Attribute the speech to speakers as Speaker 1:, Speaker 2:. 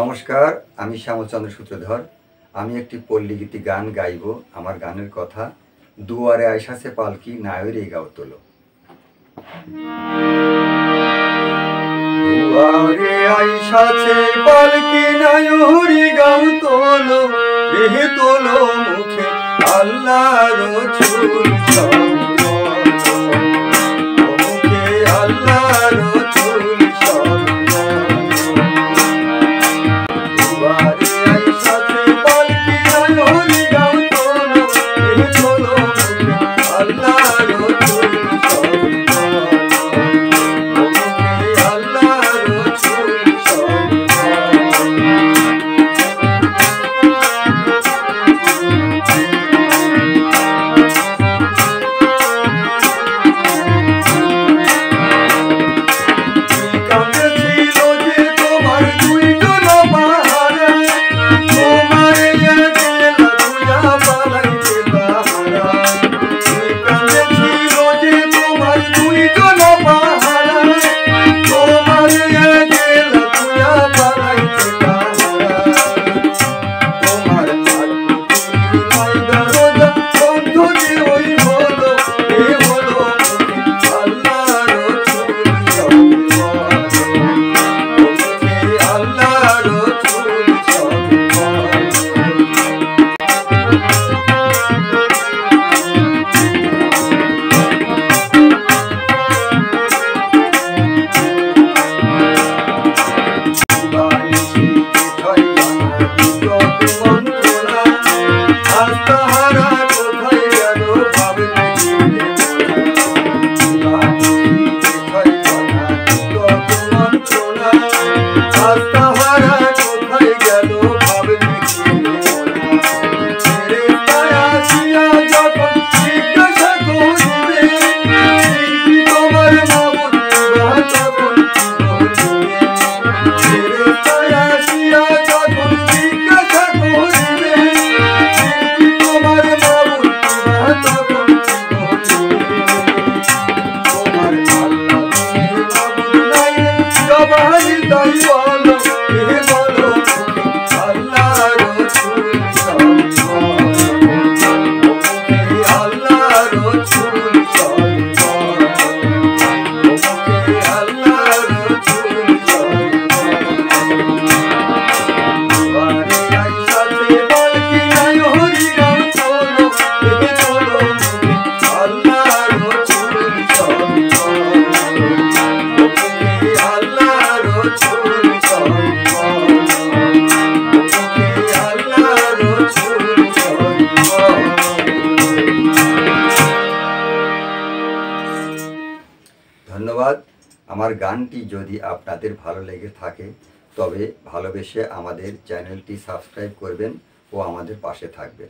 Speaker 1: নমস্কার, আমি শ্যামলচন্দ্র সূত্রধর। আমি একটি পল্লীগীতি গান গাইব। আমার গানের কথা, দুয়ারে আইসাছে পালকি নায়রে গাও তোলো। দুয়ারে আইসাছে পালকি নায়রে গাও তোলো, রেহে তোলো মুখে আল্লাহর চুল মুখে আল্লাহর চুল ধন্যবাদ। আমার গানটি যদি আপনাদের ভালো লেগে থাকে তবে ভালোবেসে আমাদের চ্যানেলটি সাবস্ক্রাইব করবেন ও আমাদের পাশে থাকবেন।